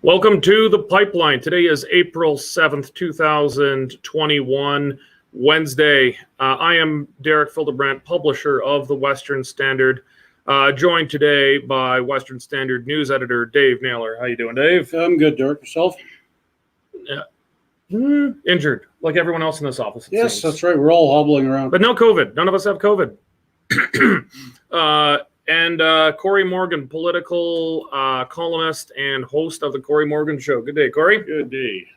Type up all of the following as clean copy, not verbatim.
Welcome to The Pipeline. Today is April 7th, 2021, Wednesday. I am Derek Fildebrandt, publisher of the Western Standard, joined today by Western Standard news editor Dave Naylor. How you doing, Dave? I'm good, Derek. Yourself? Injured, like everyone else in this office. Yes, seems. That's right. We're all hobbling around. But no COVID. None of us have COVID. And Corey Morgan, political columnist and host of the Corey Morgan Show. Good day, Corey. Good day.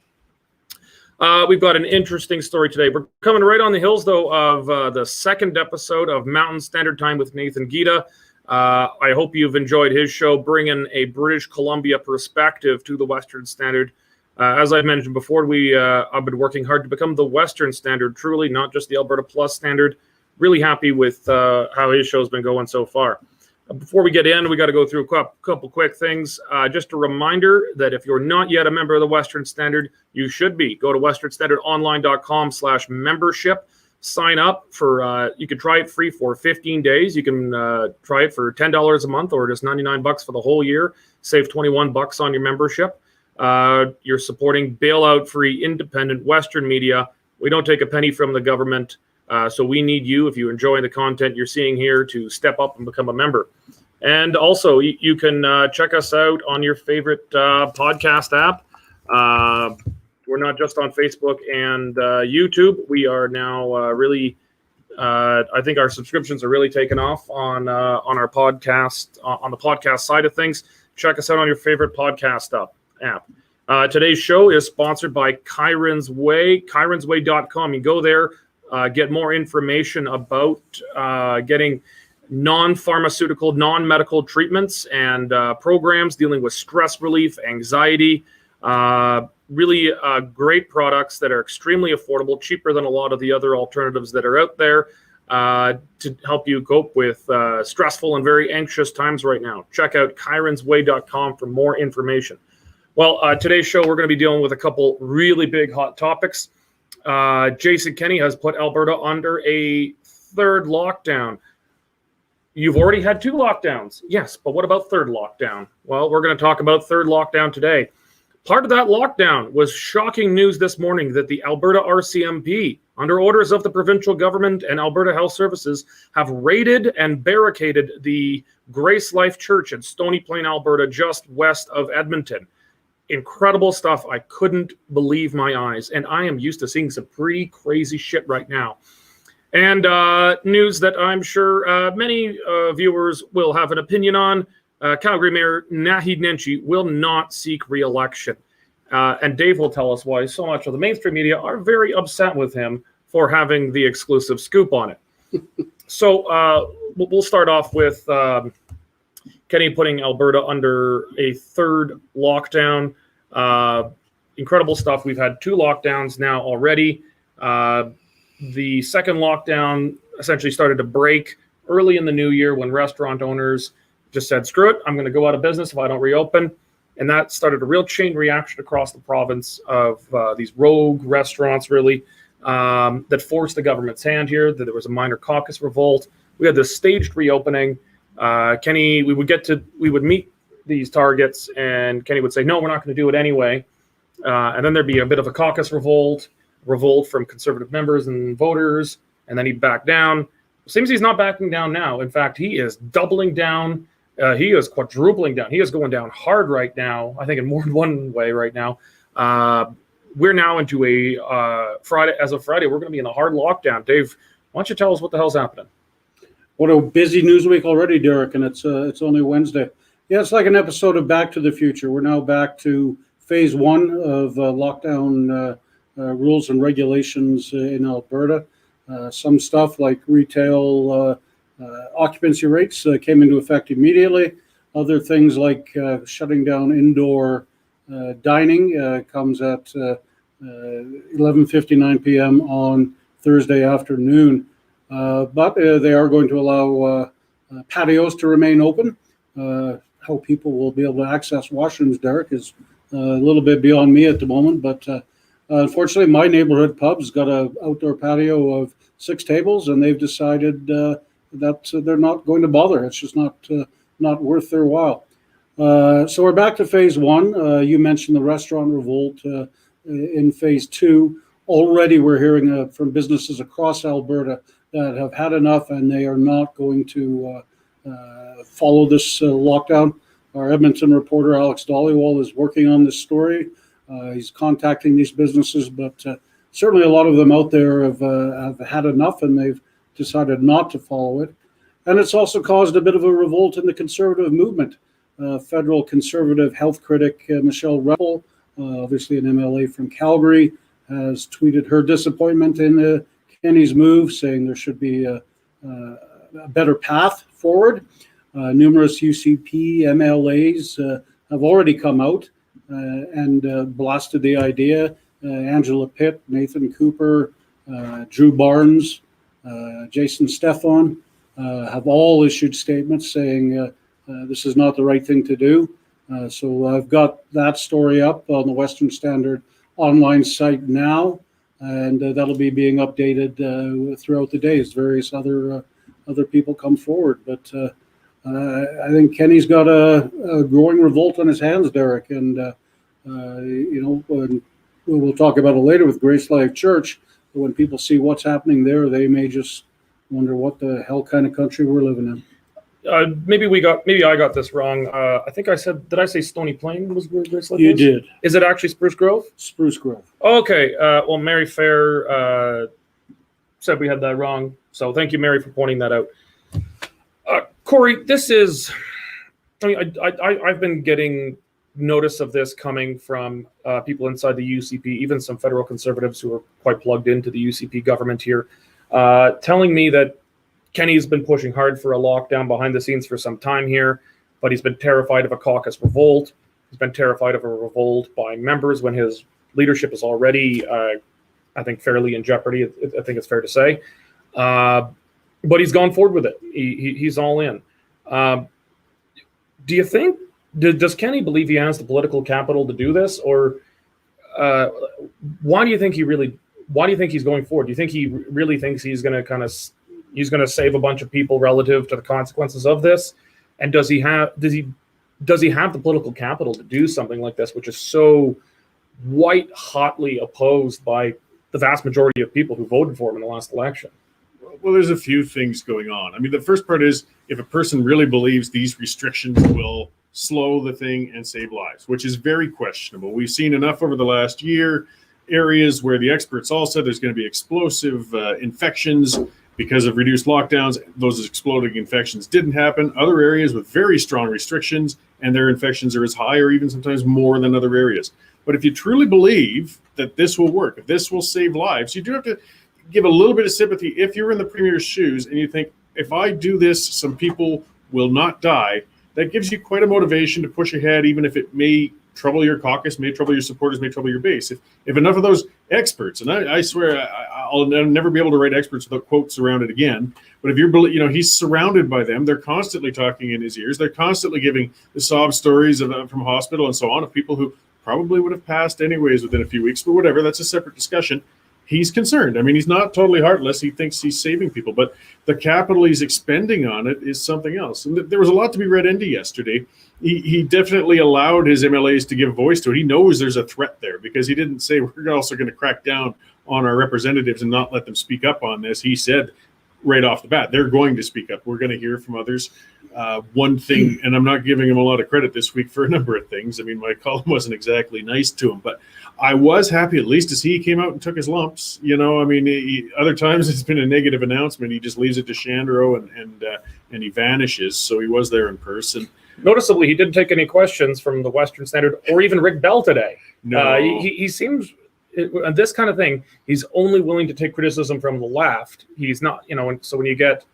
We've got an interesting story today. We're coming right on the heels, though, of the second episode of Mountain Standard Time with Nathan Gita. I hope you've enjoyed his show, bringing a British Columbia perspective to the Western Standard. As I've mentioned before, I've been working hard to become the Western Standard, truly, not just the Alberta Plus Standard. Really happy with how his show's been going so far. Before we get in, we got to go through a couple quick things. Just a reminder that if you're not yet a member of the Western Standard, you should be. Go to westernstandardonline.com/membership. Sign up for, you can try it free for 15 days. You can try it for $10 a month or just $99 for the whole year. Save $21 on your membership. You're supporting bailout-free, independent Western media. We don't take a penny from the government. So we need you, if you enjoy the content you're seeing here, to step up and become a member. And also, you can check us out on your favorite podcast app. We're not just on Facebook and YouTube. We are now really, I think our subscriptions are really taking off on our podcast, on the podcast side of things. Check us out on your favorite podcast app. Today's show is sponsored by Kyron's Way, kyronsway.com. You go there. Get more information about getting non-pharmaceutical, non-medical treatments and programs dealing with stress relief, anxiety. Really great products that are extremely affordable, cheaper than a lot of the other alternatives that are out there to help you cope with stressful and very anxious times right now. Check out kyronsway.com for more information. Well, today's show, we're going to be dealing with a couple really big hot topics. Jason Kenney has put Alberta under a third lockdown. You've already had 2 lockdowns. Yes, but what about third lockdown? Well, we're going to talk about third lockdown today. Part of that lockdown was shocking news this morning that the Alberta RCMP, under orders of the provincial government and Alberta Health Services, have raided and barricaded the Grace Life Church in Stony Plain, Alberta, just west of Edmonton. Incredible stuff. I couldn't believe my eyes. And I am used to seeing some pretty crazy shit right now. And news that I'm sure many viewers will have an opinion on. Calgary Mayor Nenshi will not seek re-election. And Dave will tell us why so much of the mainstream media are very upset with him for having the exclusive scoop on it. So we'll start off with Kenney putting Alberta under a third lockdown. Incredible stuff. We've had 2 lockdowns now already. The second lockdown essentially started to break early in the new year when restaurant owners just said, screw it, I'm going to go out of business if I don't reopen. And that started a real chain reaction across the province of these rogue restaurants, really, that forced the government's hand here, that there was a minor caucus revolt. We had this staged reopening. Kenney, we would meet these targets, and Kenney would say, no, we're not going to do it anyway. And then there'd be a bit of a caucus revolt from Conservative members and voters, and then he'd back down. Seems he's not backing down now. In fact, he is doubling down. He is quadrupling down. He is going down hard right now, I think in more than one way right now. We're now into a Friday. As of Friday, we're going to be in a hard lockdown. Dave, why don't you tell us what the hell's happening? What a busy news week already, Derek, and it's only Wednesday. Yeah, it's like an episode of Back to the Future. We're now back to phase 1 of lockdown rules and regulations in Alberta. Some stuff like retail occupancy rates came into effect immediately. Other things like shutting down indoor dining comes at 11:59 p.m. on Thursday afternoon. But they are going to allow patios to remain open. How people will be able to access washrooms, Derek, is a little bit beyond me at the moment. But unfortunately, my neighborhood pub's got an outdoor patio of 6 tables, and they've decided that they're not going to bother. It's just not worth their while. So we're back to phase one. You mentioned the restaurant revolt in phase two. Already we're hearing from businesses across Alberta that have had enough and they are not going to follow this lockdown. Our Edmonton reporter, Alex Dollywall, is working on this story. He's contacting these businesses, but certainly a lot of them out there have had enough and they've decided not to follow it. And it's also caused a bit of a revolt in the conservative movement. Federal conservative health critic Michelle Rebel, obviously an MLA from Calgary, has tweeted her disappointment in Kenney's move, saying there should be a better path forward. Numerous UCP MLAs have already come out and blasted the idea. Angela Pitt, Nathan Cooper, Drew Barnes, Jason Stefan have all issued statements saying this is not the right thing to do. So I've got that story up on the Western Standard online site now, and that'll be being updated throughout the day as various other people come forward. But I think Kenny's got a growing revolt on his hands, Derek, and we'll talk about it later with Grace Life Church. But when people see what's happening there, they may just wonder what the hell kind of country we're living in. Maybe I got this wrong. I think I said, did I say Stony Plain was where Grace Life You is? did. Is it actually Spruce Grove? Spruce Grove. Okay. Well, Mary Fair said we had that wrong. So thank you, Mary, for pointing that out. Corey, this is, I've been getting notice of this coming from people inside the UCP, even some federal conservatives who are quite plugged into the UCP government here, telling me that Kenny's been pushing hard for a lockdown behind the scenes for some time here, but he's been terrified of a caucus revolt. He's been terrified of a revolt by members when his leadership is already, I think, fairly in jeopardy. I think it's fair to say. But he's gone forward with it. He's all in. Do you think, does Kenny believe he has the political capital to do this? Or why do you think he's going forward? Do you think he really thinks he's going to save a bunch of people relative to the consequences of this? And does he have the political capital to do something like this, which is so white hotly opposed by the vast majority of people who voted for him in the last election? Well, there's a few things going on. I mean, the first part is if a person really believes these restrictions will slow the thing and save lives, which is very questionable. We've seen enough over the last year, areas where the experts all said there's going to be explosive infections because of reduced lockdowns. Those exploding infections didn't happen. Other areas with very strong restrictions and their infections are as high or even sometimes more than other areas. But if you truly believe that this will work, if this will save lives, you do have to give a little bit of sympathy. If you're in the premier's shoes and you think, if I do this, some people will not die, that gives you quite a motivation to push ahead, even if it may trouble your caucus, may trouble your supporters, may trouble your base. If enough of those experts, and I swear I'll never be able to write experts without quotes around it again, but if he's surrounded by them, they're constantly talking in his ears, they're constantly giving the sob stories from hospital and so on of people who probably would have passed anyways within a few weeks, but whatever, that's a separate discussion. He's concerned. I mean, he's not totally heartless. He thinks he's saving people, but the capital he's expending on it is something else. And there was a lot to be read into yesterday. He definitely allowed his MLAs to give voice to it. He knows there's a threat there because he didn't say we're also going to crack down on our representatives and not let them speak up on this. He said right off the bat, they're going to speak up. We're going to hear from others. One thing, and I'm not giving him a lot of credit this week for a number of things. I mean, my column wasn't exactly nice to him, but I was happy at least to see he came out and took his lumps. I mean, other times it's been a negative announcement. He just leaves it to Shandro and he vanishes. So he was there in person. Noticeably, he didn't take any questions from the Western Standard or even Rick Bell today. No, he seems this kind of thing. He's only willing to take criticism from the left. He's not, so when you get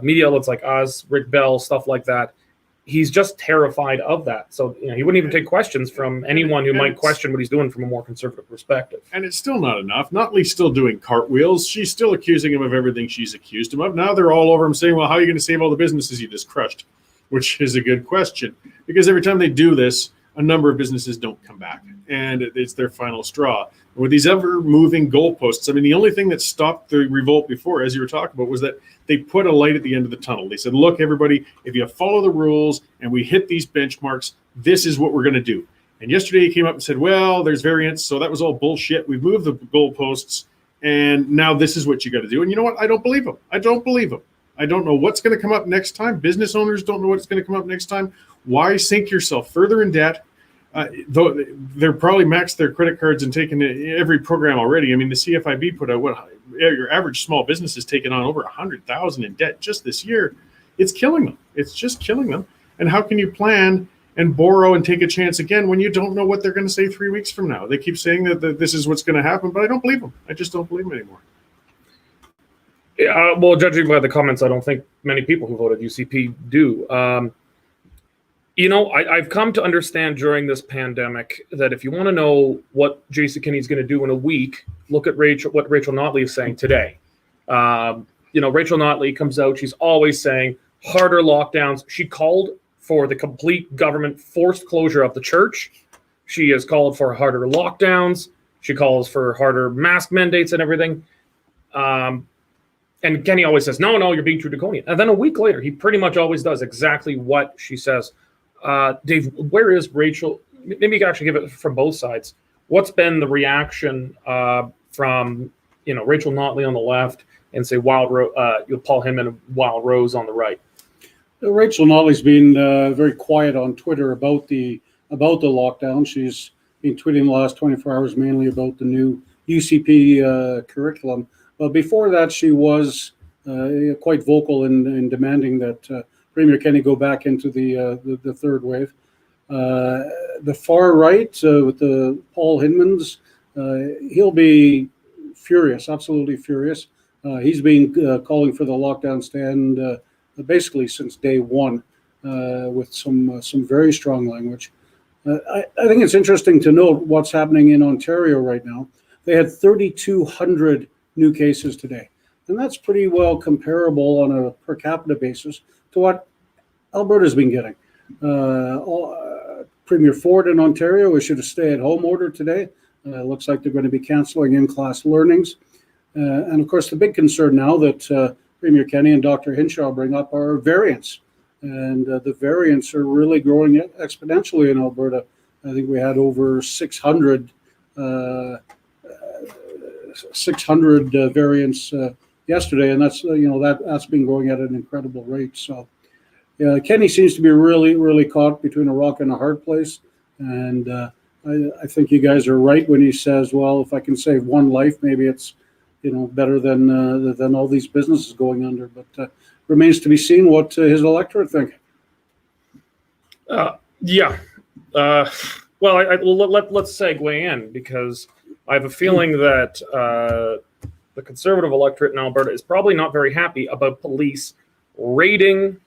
media outlets like us, Rick Bell, stuff like that, he's just terrified of that. So he wouldn't even take questions from anyone who might question what he's doing from a more conservative perspective. And it's still not enough. Notley's still doing cartwheels. She's still accusing him of everything she's accused him of. Now they're all over him saying, well, how are you going to save all the businesses you just crushed? Which is a good question. Because every time they do this, a number of businesses don't come back. and it's their final straw. And with these ever moving goalposts, I mean, the only thing that stopped the revolt before, as you were talking about, was that they put a light at the end of the tunnel. They said, look, everybody, if you follow the rules and we hit these benchmarks, this is what we're going to do. And yesterday he came up and said, well, there's variance, so that was all bullshit. We've moved the goalposts, and now this is what you got to do. And you know what? I don't believe him. I don't believe him. I don't know what's going to come up next time. Business owners don't know what's going to come up next time. Why sink yourself further in debt? Though they're probably maxed their credit cards and taken every program already. I mean, the CFIB put out what your average small business has taken on over $100,000 in debt just this year. It's killing them. It's just killing them. And how can you plan and borrow and take a chance again when you don't know what they're going to say 3 weeks from now? They keep saying that this is what's going to happen, but I don't believe them. I just don't believe them anymore. Yeah, well, judging by the comments, I don't think many people who voted UCP do. I've come to understand during this pandemic that if you want to know what Jason Kenney's going to do in a week, look at what Rachel Notley is saying today. Rachel Notley comes out. She's always saying harder lockdowns. She called for the complete government forced closure of the church. She has called for harder lockdowns. She calls for harder mask mandates and everything. And Kenney always says, no, you're being too draconian. And then a week later, he pretty much always does exactly what she says. Dave, where is Rachel? Maybe you can actually give it from both sides. What's been the reaction from Rachel Notley on the left and say Paul Hinman and Wild Rose on the right? Rachel Notley's been very quiet on Twitter about the lockdown. She's been tweeting the last 24 hours mainly about the new UCP curriculum. But before that, she was quite vocal in demanding that Premier Kenney go back into the third wave. The far right with the Paul Hinmans, he'll be furious, absolutely furious. He's been calling for the lockdown stand basically since day one with some very strong language. I think it's interesting to note what's happening in Ontario right now. They had 3,200 new cases today. And that's pretty well comparable on a per capita basis to what Alberta's been getting. Premier Ford in Ontario issued a stay-at-home order today. Looks like they're going to be canceling in-class learnings. And of course, the big concern now that Premier Kenney and Dr. Hinshaw bring up are variants. And the variants are really growing exponentially in Alberta. I think we had over 600 variants yesterday, and that's that's been growing at an incredible rate. So, Kenney seems to be really, really caught between a rock and a hard place, and I think you guys are right when he says, "Well, if I can save one life, maybe it's better than all these businesses going under." But remains to be seen what his electorate think. Well, let's segue in because I have a feeling that the Conservative electorate in Alberta is probably not very happy about police raiding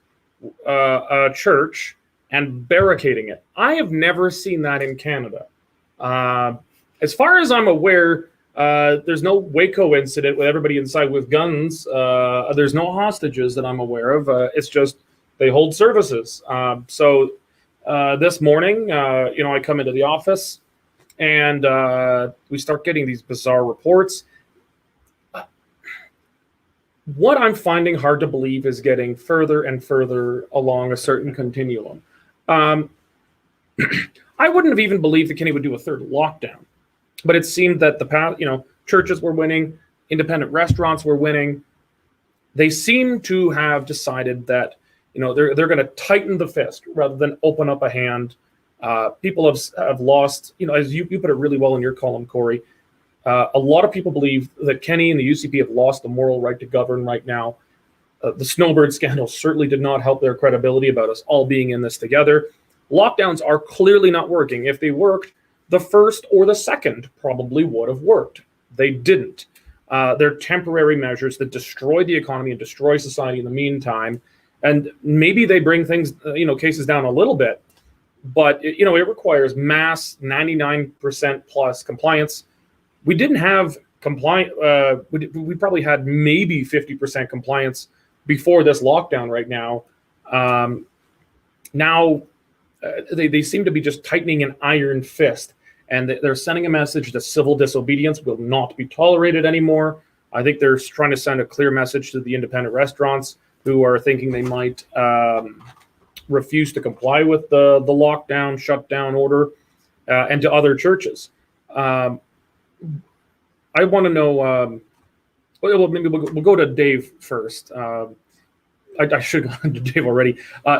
a church and barricading it. I have never seen that in Canada. As far as I'm aware, there's no Waco incident with everybody inside with guns. There's no hostages that I'm aware of. It's just they hold services. So this morning, I come into the office and we start getting these bizarre reports. What I'm finding hard to believe is getting further and further along a certain continuum. I wouldn't have even believed that Kenney would do a third lockdown, but it seemed that churches were winning, independent restaurants were winning. They seem to have decided that they're going to tighten the fist rather than open up a hand. People have lost, as you put it really well in your column, Corey. A lot of people believe that Kenney and the UCP have lost the moral right to govern right now. The Snowbird scandal certainly did not help their credibility about us all being in this together. Lockdowns are clearly not working. If they worked, the first or the second probably would have worked. They didn't. They're temporary measures that destroy the economy and destroy society in the meantime. And maybe they bring things, cases down a little bit, but it requires mass 99% plus compliance. We didn't have compliant. We probably had maybe 50% compliance before this lockdown. Right now, they seem to be just tightening an iron fist. and they're sending a message that civil disobedience will not be tolerated anymore. I think they're trying to send a clear message to the independent restaurants who are thinking they might refuse to comply with the lockdown, shutdown order, and to other churches. I want to know, well, maybe we'll go to Dave first. I should have gone to Dave already.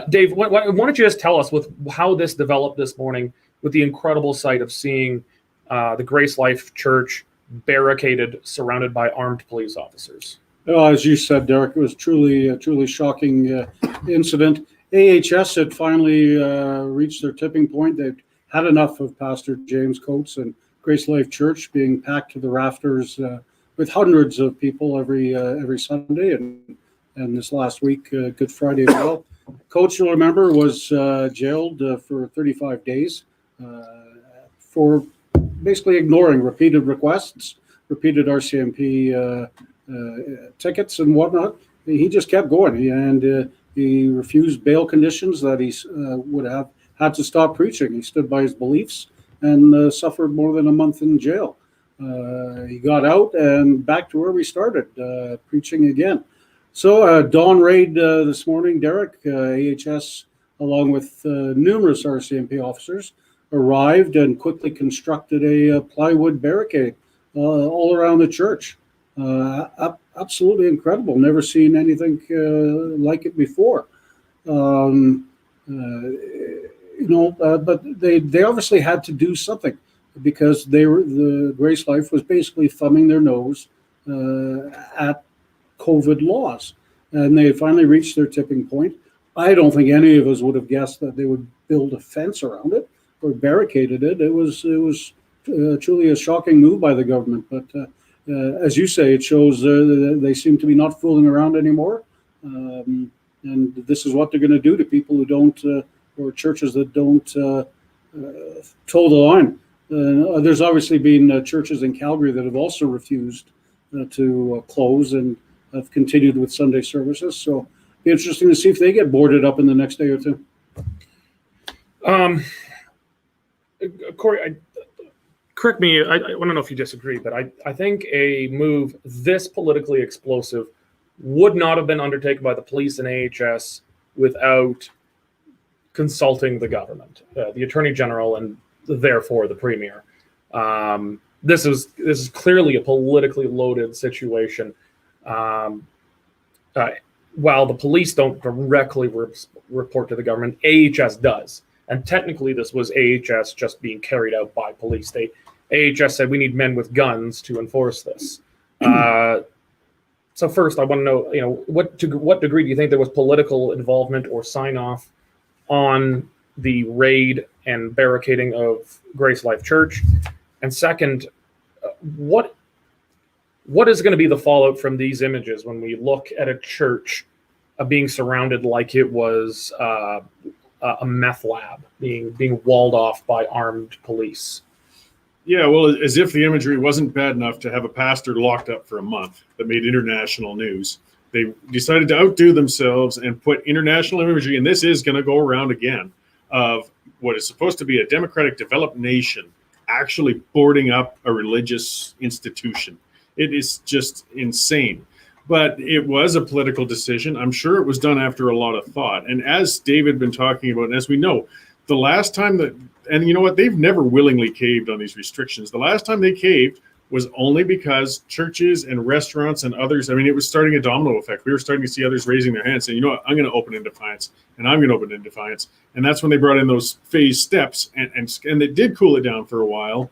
Dave, why don't you just tell us with how this developed this morning with the incredible sight of seeing the Grace Life Church barricaded, surrounded by armed police officers? As you said, Derek, it was a truly shocking incident. AHS had finally reached their tipping point. They'd had enough of Pastor James Coates and Grace Life Church being packed to the rafters with hundreds of people every Sunday, and this last week, Good Friday as well. Coates, you'll remember, was jailed for 35 days for basically ignoring repeated requests, repeated RCMP tickets and whatnot. He just kept going, and he refused bail conditions that he would have had to stop preaching. He stood by his beliefs and suffered more than a month in jail. He got out and back to where we started, preaching again. So dawn raid this morning, Derek, AHS, along with numerous RCMP officers, arrived and quickly constructed a plywood barricade all around the church. Absolutely incredible. Never seen anything like it before. But they obviously had to do something because the Grace Life was basically thumbing their nose at COVID laws, and they had finally reached their tipping point. I don't think any of us would have guessed that they would build a fence around it or barricaded it. It was truly a shocking move by the government, but as you say, it shows they seem to be not fooling around anymore, and this is what they're going to do to people who don't, or churches that don't toe the line. There's obviously been churches in Calgary that have also refused to close and have continued with Sunday services. So it'll be interesting to see if they get boarded up in the next day or two. Corey, correct me, I want to know if you disagree, but I think a move this politically explosive would not have been undertaken by the police and AHS without consulting the government, the Attorney General, and therefore the Premier. This is clearly a politically loaded situation. While the police don't directly report to the government, AHS does. And technically, this was AHS just being carried out by police. AHS said we need men with guns to enforce this. So first, I want to know, what degree do you think there was political involvement or sign off on the raid and barricading of Grace Life Church? And second, what is going to be the fallout from these images when we look at a church being surrounded like it was a meth lab, being walled off by armed police? Yeah, well, as if the imagery wasn't bad enough to have a pastor locked up for a month that made international news. They decided to outdo themselves and put international imagery, and this is going to go around again, of what is supposed to be a democratic developed nation actually boarding up a religious institution. It is just insane. But it was a political decision. I'm sure it was done after a lot of thought. And as David been talking about, and as we know, the last time that, and you know what, they've never willingly caved on these restrictions. The last time they caved was only because churches and restaurants and others, I mean, it was starting a domino effect. We were starting to see others raising their hands saying, you know what, I'm going to open in defiance, and I'm going to open in defiance. And that's when they brought in those phase steps, and they did cool it down for a while.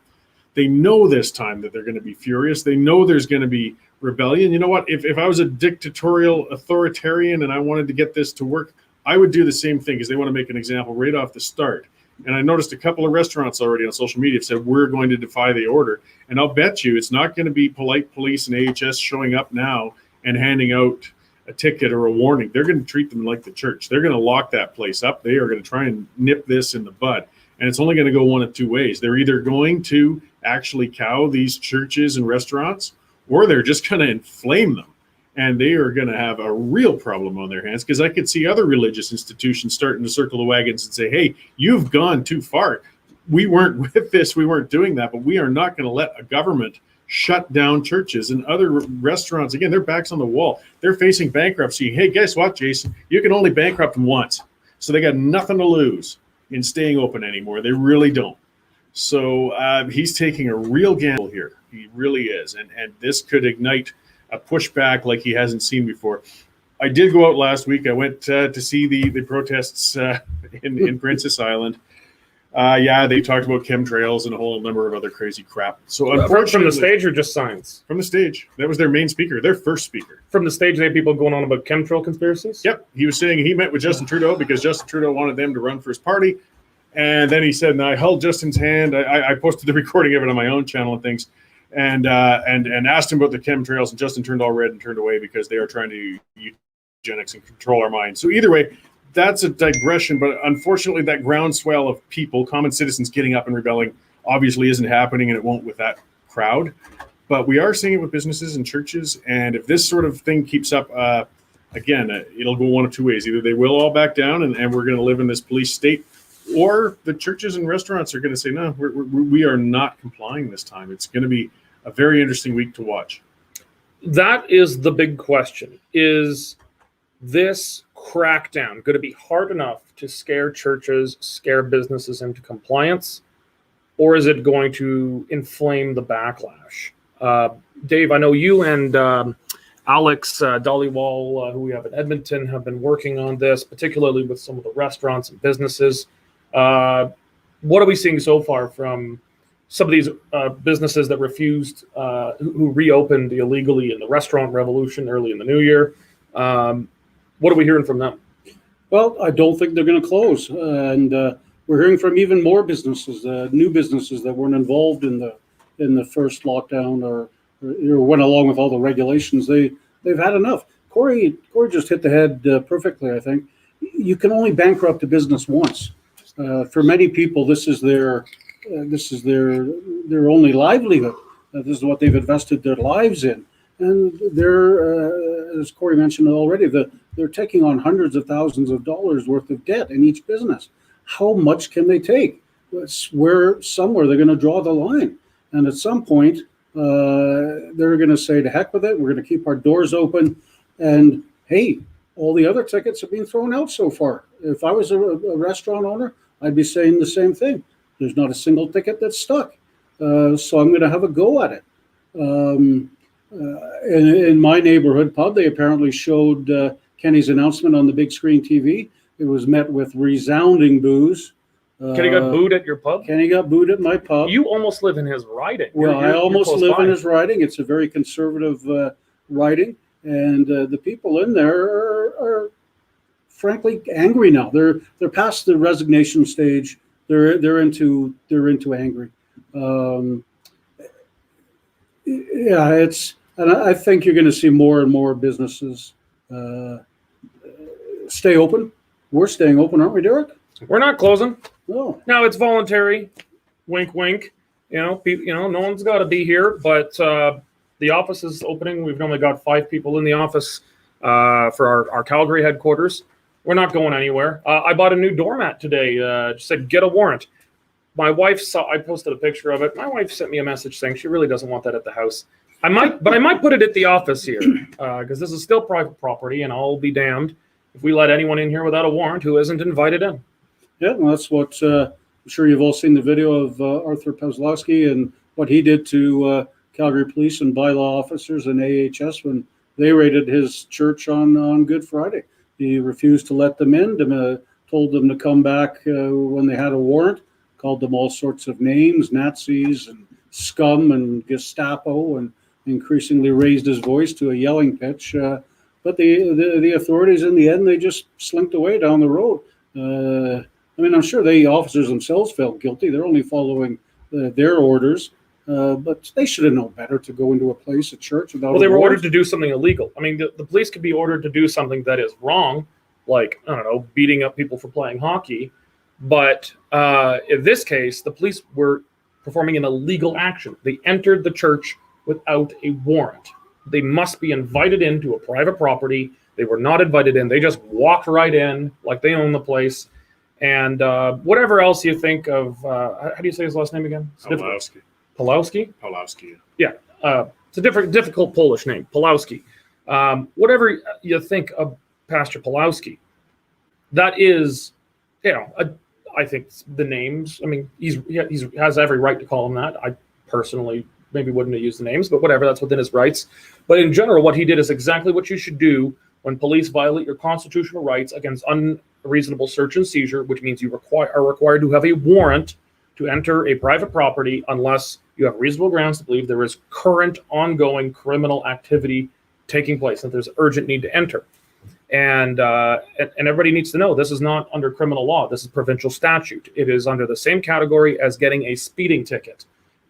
They know this time that they're going to be furious. They know there's going to be rebellion. You know what, if I was a dictatorial authoritarian and I wanted to get this to work, I would do the same thing, because they want to make an example right off the start. And I noticed a couple of restaurants already on social media have said, we're going to defy the order. And I'll bet you it's not going to be polite police and AHS showing up now and handing out a ticket or a warning. They're going to treat them like the church. They're going to lock that place up. They are going to try and nip this in the bud. And it's only going to go one of two ways. They're either going to actually cow these churches and restaurants, or they're just going to inflame them. And they are going to have a real problem on their hands, because I could see other religious institutions starting to circle the wagons and say, hey, you've gone too far. we weren't with this, we weren't doing that, but we are not going to let a government shut down churches and other restaurants. Again, their backs on the wall. They're facing bankruptcy. Hey, guess what, Jason? You can only bankrupt them once. So they got nothing to lose in staying open anymore. They really don't. So he's taking a real gamble here. He really is. And this could ignite a pushback like he hasn't seen before. I did go out last week. I went to see the protests in Princess Island. They talked about chemtrails and a whole number of other crazy crap. So unfortunately, from the stage or just signs? From the stage. That was their main speaker, their first speaker. From the stage, they had people going on about chemtrail conspiracies? Yep. He was saying he met with Justin Trudeau because Justin Trudeau wanted them to run for his party. And then he said, and I held Justin's hand. I posted the recording of it on my own channel and things, and asked him about the chemtrails, and Justin turned all red and turned away because they are trying to eugenics and control our minds. So either way, that's a digression, but unfortunately that groundswell of people, common citizens getting up and rebelling obviously isn't happening, and it won't with that crowd. But we are seeing it with businesses and churches, and if this sort of thing keeps up, again, it'll go one of two ways. Either they will all back down and we're going to live in this police state, or the churches and restaurants are going to say, no, we are not complying this time. It's going to be a very interesting week to watch. That is the big question. Is this crackdown going to be hard enough to scare churches, scare businesses into compliance, or is it going to inflame the backlash? Dave, I know you and Alex Dollywall, who we have in Edmonton, have been working on this, particularly with some of the restaurants and businesses. What are we seeing so far from some of these businesses that refused, who reopened illegally in the restaurant revolution early in the new year? What are we hearing from them? Well, I don't think they're going to close, and we're hearing from even more businesses, new businesses that weren't involved in the first lockdown or went along with all the regulations. They've had enough. Corey just hit the head perfectly. I think you can only bankrupt a business once. For many people, this is their only livelihood. This is what they've invested their lives in, and they're, as Corey mentioned already, they're taking on hundreds of thousands of dollars worth of debt in each business. How much can they take? Somewhere they're going to draw the line, and at some point they're going to say, to heck with it. We're going to keep our doors open, and hey, all the other tickets have been thrown out so far. If I was a restaurant owner, I'd be saying the same thing. There's not a single ticket that's stuck. So I'm going to have a go at it. In my neighborhood pub, they apparently showed Kenny's announcement on the big screen TV. It was met with resounding boos. Kenny got booed at your pub? Kenny got booed at my pub. You almost live in his riding. Well, I almost live in his riding. It's a very conservative riding. And the people in there are frankly angry now. They're past the resignation stage. They're into angry. And I think you're going to see more and more businesses stay open. We're staying open, aren't we, Derek? We're not closing. No. Now it's voluntary. Wink, wink. No one's got to be here, but the office is opening. We've only got 5 people in the office for our Calgary headquarters. We're not going anywhere. I bought a new doormat today. Just said, get a warrant. My wife I posted a picture of it. My wife sent me a message saying she really doesn't want that at the house. I might put it at the office here because this is still private property, and I'll be damned if we let anyone in here without a warrant who isn't invited in. Yeah, well, that's what I'm sure you've all seen the video of Arthur Pawlowski and what he did to Calgary police and bylaw officers and AHS when they raided his church on Good Friday. He refused to let them in, told them to come back when they had a warrant, called them all sorts of names, Nazis and scum and Gestapo, and increasingly raised his voice to a yelling pitch. But the authorities, in the end, they just slinked away down the road. I'm sure the officers themselves felt guilty. They're only following their orders. But they should have known better to go into a place, a church, without. Well, they were ordered to do something illegal. I mean, the police could be ordered to do something that is wrong, like, I don't know, beating up people for playing hockey. But in this case, the police were performing an illegal action. They entered the church without a warrant. They must be invited into a private property. They were not invited in. They just walked right in like they own the place. And whatever else you think of, how do you say his last name again? Pawlowski. Pawlowski? Pawlowski. Yeah. It's a difficult Polish name, Pawlowski. Whatever you think of Pastor Pawlowski, that is, I think the names, I mean, he has every right to call him that. I personally maybe wouldn't have used the names, but whatever, that's within his rights. But in general, what he did is exactly what you should do when police violate your constitutional rights against unreasonable search and seizure, which means you are required to have a warrant to enter a private property unless you have reasonable grounds to believe there is current ongoing criminal activity taking place, that there's urgent need to enter. And everybody needs to know this is not under criminal law. This is provincial statute. It is under the same category as getting a speeding ticket.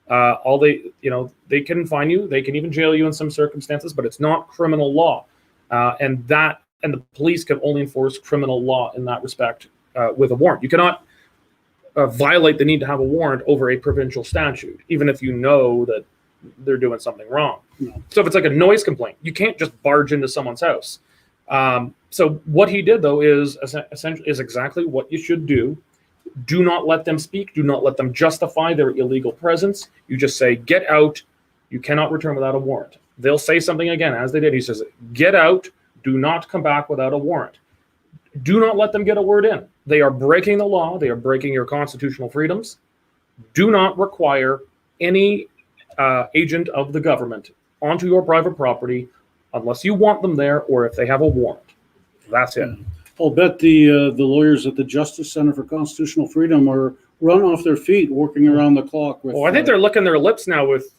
They can fine you, they can even jail you in some circumstances, but it's not criminal law. And the police can only enforce criminal law in that respect with a warrant. You cannot violate the need to have a warrant over a provincial statute, even if you know that they're doing something wrong. No. So if it's like a noise complaint, you can't just barge into someone's house. So what he did, though, is essentially exactly what you should do. Do not let them speak. Do not let them justify their illegal presence. You just say, get out. You cannot return without a warrant. They'll say something again, as they did. He says, get out. Do not come back without a warrant. Do not let them get a word in. They are breaking the law. They are breaking your constitutional freedoms. Do not require any agent of the government onto your private property unless you want them there or if they have a warrant. That's it. I'll bet the lawyers at the Justice Center for Constitutional Freedom are run off their feet working around the clock. With, I think they're licking their lips now with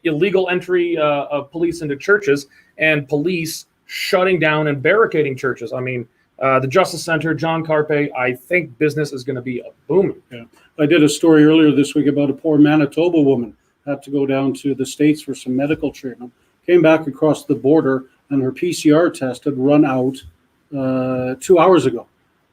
illegal entry of police into churches and police shutting down and barricading churches. I mean, the Justice Center, John Carpe, I think business is going to be booming. Yeah. I did a story earlier this week about a poor Manitoba woman had to go down to the States for some medical treatment, came back across the border, and her PCR test had run out 2 hours ago.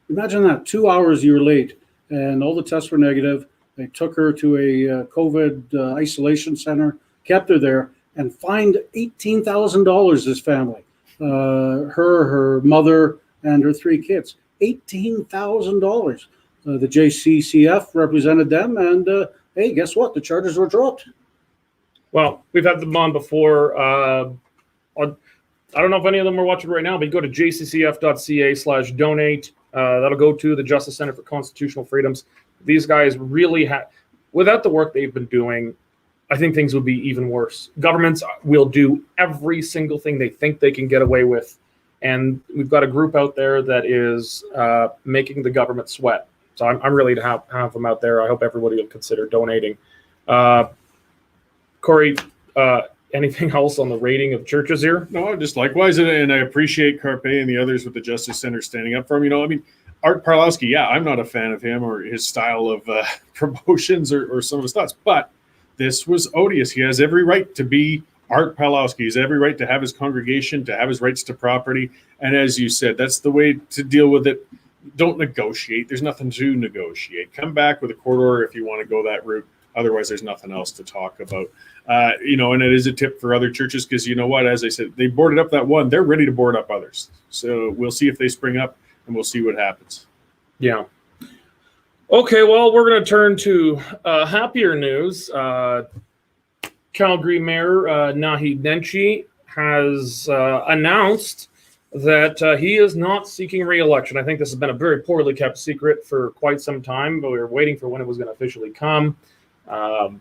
Imagine that, 2 hours you're late, and all the tests were negative. They took her to a COVID isolation center, kept her there, and fined $18,000 this family. Her mother, and her 3 kids. $18,000. The JCCF represented them, and hey, guess what? The charges were dropped. Well, we've had them on before. I don't know if any of them are watching right now, but you go to jccf.ca/donate. That'll go to the Justice Center for Constitutional Freedoms. These guys really have, without the work they've been doing, I think things would be even worse. Governments will do every single thing they think they can get away with. And we've got a group out there that is making the government sweat. So I'm really to have them out there. I hope everybody will consider donating. Corey, anything else on the rating of churches here? No, just likewise. And I appreciate Carpe and the others with the Justice Center standing up for him. I mean, Art Pawlowski, yeah, I'm not a fan of him or his style of promotions or some of his thoughts, but this was odious. He has every right to be Art Pawlowski. He has every right to have his congregation, to have his rights to property. And as you said, that's the way to deal with it. Don't negotiate. There's nothing to negotiate. Come back with a court order if you want to go that route. Otherwise, there's nothing else to talk about. And it is a tip for other churches because you know what? As I said, they boarded up that one. They're ready to board up others. So we'll see if they spring up and we'll see what happens. Yeah. Okay, well, we're going to turn to happier news. Calgary Mayor Naheed Nenshi has announced that he is not seeking re-election. I think this has been a very poorly kept secret for quite some time, but we were waiting for when it was going to officially come. I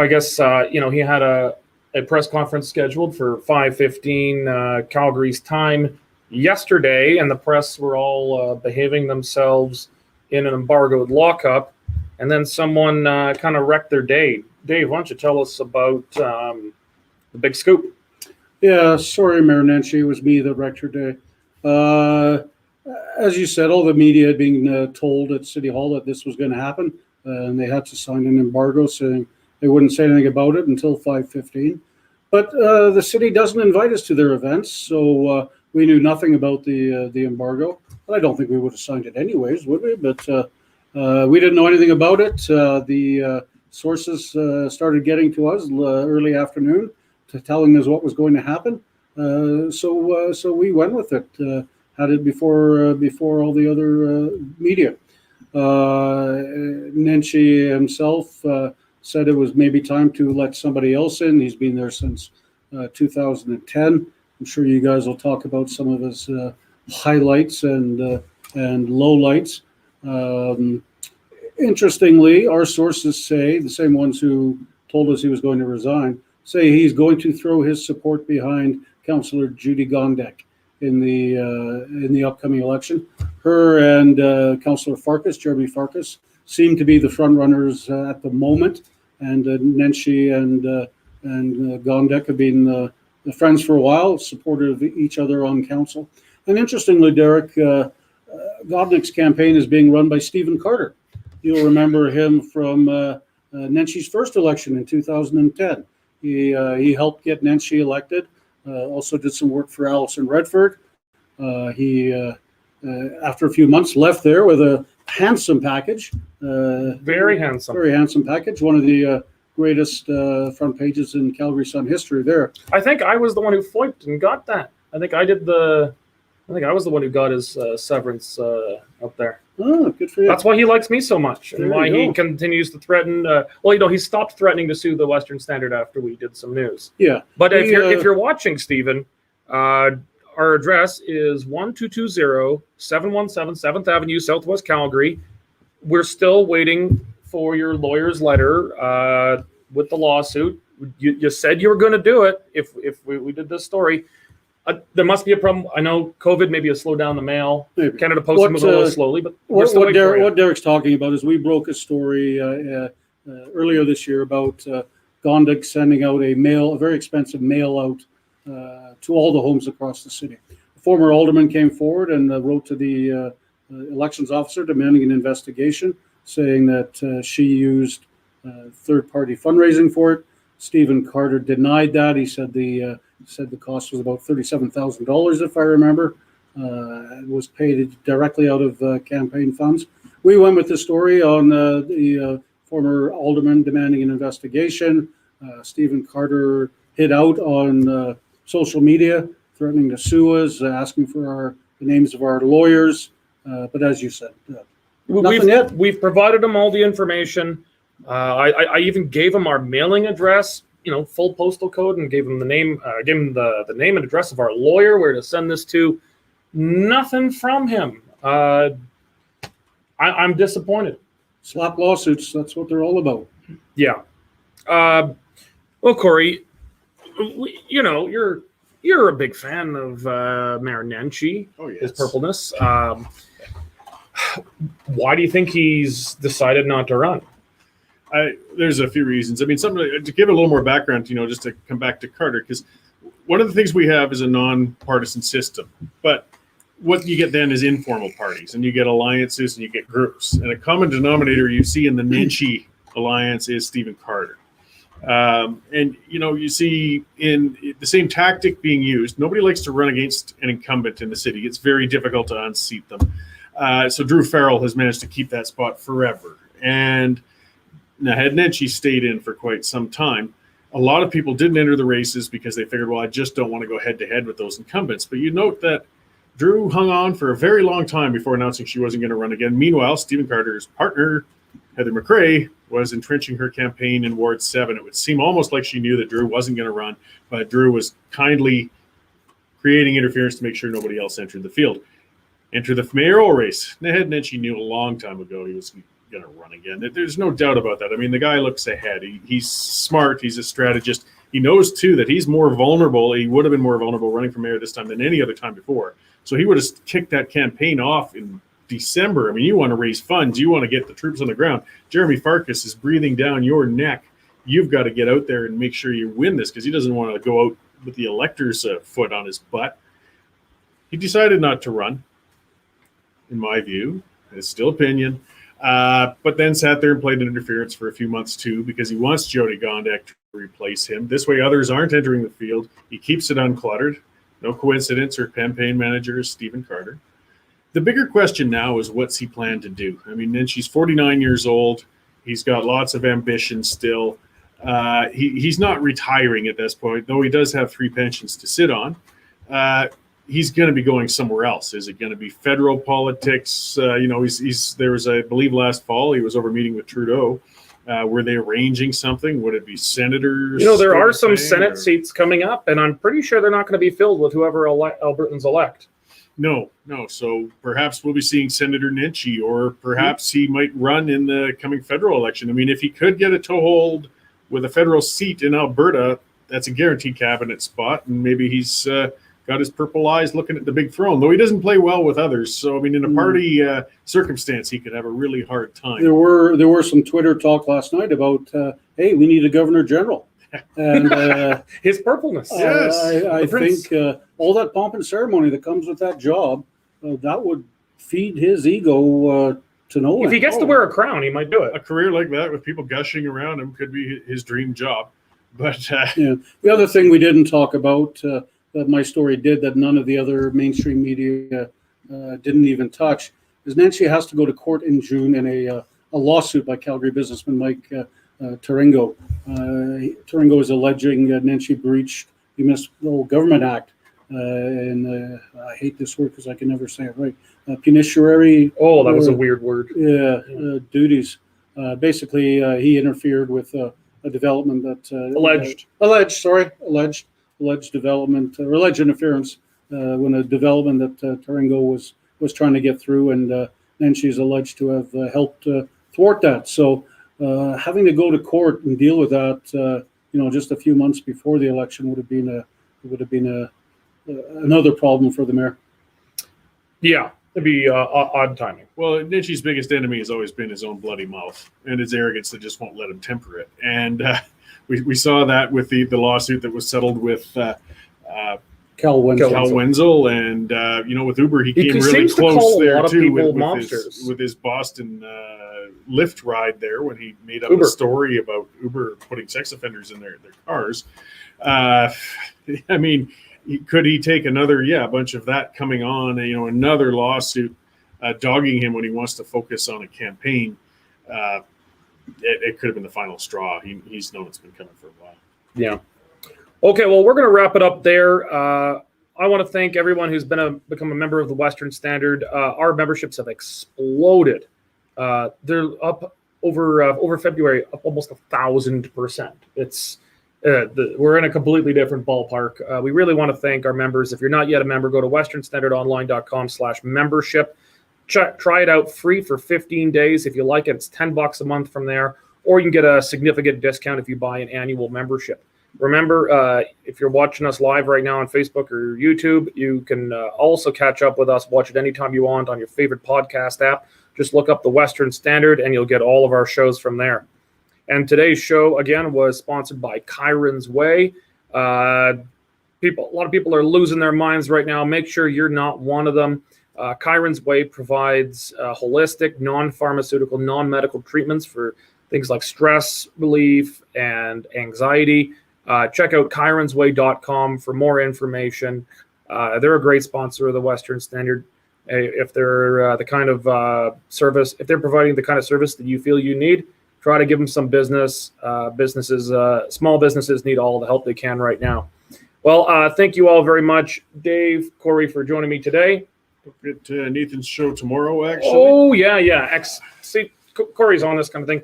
guess, he had a press conference scheduled for 5:15 Calgary's time yesterday, and the press were all behaving themselves in an embargoed lockup, and then someone kind of wrecked their day. Dave, why don't you tell us about the big scoop? Yeah, sorry, Mayor Nenshi. It was me that wrecked your day. As you said, all the media had been told at City Hall that this was going to happen, and they had to sign an embargo saying they wouldn't say anything about it until 5:15. But the city doesn't invite us to their events, so we knew nothing about the embargo. But I don't think we would have signed it anyways, would we? But we didn't know anything about it. The sources started getting to us early afternoon, telling us what was going to happen. So we went with it. had it before all the other media. Nenshi himself said it was maybe time to let somebody else in. He's been there since 2010. I'm sure you guys will talk about some of his highlights and lowlights. Interestingly, our sources say, the same ones who told us he was going to resign, say he's going to throw his support behind Councillor Judy Gondek in the upcoming election. Her and Councillor Farkas, Jeremy Farkas, seem to be the front runners at the moment, and Nenshi and Gondek have been friends for a while, supportive of each other on council. And interestingly, Derek, Gondek's campaign is being run by Stephen Carter. You'll remember him from Nenshi's first election in 2010. He helped get Nenshi elected. Also did some work for Alison Redford. He, after a few months, left there with a handsome package. Very handsome. Very handsome package. One of the greatest front pages in Calgary Sun history there. I think I was the one who foiped and got that. I think I was the one who got his severance up there. Oh, good for you. That's why he likes me so much, and There why you he go. continues to threaten. He stopped threatening to sue the Western Standard after we did some news. Yeah. But if you're watching, Stephen, our address is 1220 717 7th Avenue, Southwest Calgary. We're still waiting for your lawyer's letter with the lawsuit. You said you were going to do it if we did this story. There must be a problem. I know COVID maybe has slowed down the mail. Maybe. Canada Post moves a little slowly, but we're still what waiting for you. Derek's talking about is we broke a story earlier this year about Gondek sending out a very expensive mail out to all the homes across the city. A former alderman came forward and wrote to the elections officer demanding an investigation, saying that she used third-party fundraising for it. Stephen Carter denied that. He said the cost was about $37,000, if I remember. It was paid directly out of campaign funds. We went with the story on the former alderman demanding an investigation. Stephen Carter hid out on social media, threatening to sue us, asking for the names of our lawyers. But as you said, nothing yet. We've provided him all the information. I even gave him our mailing address, full postal code, and gave him the name, the name and address of our lawyer, where to send this to. Nothing from him. I'm disappointed. Slap lawsuits, that's what they're all about. Yeah. Well, Corey, you're a big fan of Mayor Nenshi. Oh, yes. His purpleness. Why do you think he's decided not to run? There's a few reasons. I mean, to give a little more background, just to come back to Carter, because one of the things we have is a non-partisan system. But what you get then is informal parties, and you get alliances, and you get groups. And a common denominator you see in the Nenshi alliance is Stephen Carter. And you see in the same tactic being used. Nobody likes to run against an incumbent in the city. It's very difficult to unseat them. So Drew Farrell has managed to keep that spot forever. And now, had Nenshi stayed in for quite some time, a lot of people didn't enter the races because they figured, well, I just don't want to go head-to-head with those incumbents. But you note that Drew hung on for a very long time before announcing she wasn't going to run again. Meanwhile, Stephen Carter's partner, Heather McRae, was entrenching her campaign in Ward 7. It would seem almost like she knew that Drew wasn't going to run, but Drew was kindly creating interference to make sure nobody else entered the field. Enter the mayoral race. Head Nenshi knew a long time ago he was going to run again. There's no doubt about that. I mean, the guy looks ahead. He's smart. He's a strategist. He knows, too, that he's more vulnerable. He would have been more vulnerable running for mayor this time than any other time before. So he would have kicked that campaign off in December. I mean, you want to raise funds. You want to get the troops on the ground. Jeremy Farkas is breathing down your neck. You've got to get out there and make sure you win this, because he doesn't want to go out with the elector's foot on his butt. He decided not to run, in my view. It's still opinion. But then sat there and played interference for a few months, too, because he wants Jody Gondek to replace him. This way others aren't entering the field. He keeps it uncluttered. No coincidence, her campaign manager is Stephen Carter. The bigger question now is, what's he plan to do? I mean, she's 49 years old. He's got lots of ambition still. He's not retiring at this point, though he does have 3 pensions to sit on. he's going to be going somewhere else. Is it going to be federal politics? There was, I believe, last fall he was over meeting with Trudeau. Were they arranging something? Would it be senators? There are some Senate seats coming up, and I'm pretty sure they're not going to be filled with whoever Albertans elect. No. So perhaps we'll be seeing Senator Nenshi, or perhaps he might run in the coming federal election. I mean, if he could get a toehold with a federal seat in Alberta, that's a guaranteed cabinet spot, and maybe he's got his purple eyes looking at the big throne, though he doesn't play well with others. So, I mean, in a party circumstance, he could have a really hard time. There were some Twitter talk last night about, hey, we need a governor general. And his purpleness. Yes. I think all that pomp and ceremony that comes with that job, that would feed his ego to no end. If he gets to wear a crown, he might do it. A career like that with people gushing around him could be his dream job. But the other thing we didn't talk about that my story did that none of the other mainstream media didn't even touch is Nenshi has to go to court in June in a lawsuit by Calgary businessman Mike Taringo. Taringo is alleging Nenshi breached the Municipal Government Act, and I hate this word because I can never say it right. Punitionary. Oh, that was a weird word. Duties. Basically, he interfered with a development that alleged development or alleged interference when a development that Taringo was trying to get through, and Nenshi is alleged to have helped thwart that. So. Having to go to court and deal with that, just a few months before the election would have been another problem for the mayor. Yeah, it'd be odd timing. Well, Nenshi's biggest enemy has always been his own bloody mouth and his arrogance that just won't let him temper it. And we saw that with the lawsuit that was settled with Cal Wenzel, and with Uber, he came really close there too with his Boston Lyft ride there when he made up a story about Uber putting sex offenders in their cars. I mean, could he take another bunch of that coming on? Another lawsuit dogging him when he wants to focus on a campaign. It could have been the final straw. He's known it's been coming for a while. Yeah. Okay, well, we're going to wrap it up there. I want to thank everyone who's become a member of the Western Standard. Our memberships have exploded. They're up over February, up almost 1,000%. It's we're in a completely different ballpark. We really want to thank our members. If you're not yet a member, go to westernstandardonline.com/membership. Try it out free for 15 days. If you like it, it's $10 a month from there, or you can get a significant discount if you buy an annual membership. Remember, if you're watching us live right now on Facebook or YouTube, you can also catch up with us, watch it anytime you want on your favorite podcast app. Just look up the Western Standard and you'll get all of our shows from there. And today's show, again, was sponsored by Kyron's Way. A lot of people are losing their minds right now. Make sure you're not one of them. Kyron's Way provides holistic, non-pharmaceutical, non-medical treatments for things like stress relief and anxiety. Check out chironsway.com for more information. They're a great sponsor of the Western Standard. If they're the kind of service, if they're providing the kind of service that you feel you need, try to give them some business. Small businesses need all the help they can right now. Well, thank you all very much, Dave, Corey, for joining me today. Get Nathan's show tomorrow, actually. Oh, yeah. See, Corey's on this kind of thing.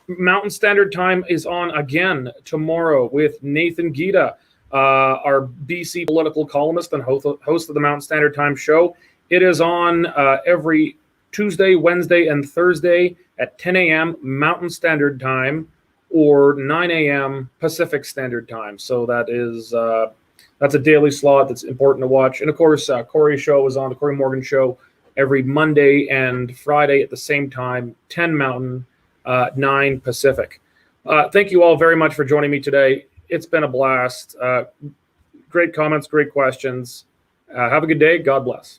Mountain Standard Time is on again tomorrow with Nathan Gita, our BC political columnist and host of the Mountain Standard Time show. It is on every Tuesday, Wednesday, and Thursday at 10 a.m. Mountain Standard Time or 9 a.m. Pacific Standard Time. So that's a daily slot that's important to watch. And of course, Corey's show is on the Corey Morgan Show every Monday and Friday at the same time, 10 Mountain, 9 Pacific. Thank you all very much for joining me today. It's been a blast. Great comments, great questions. Have a good day. God bless.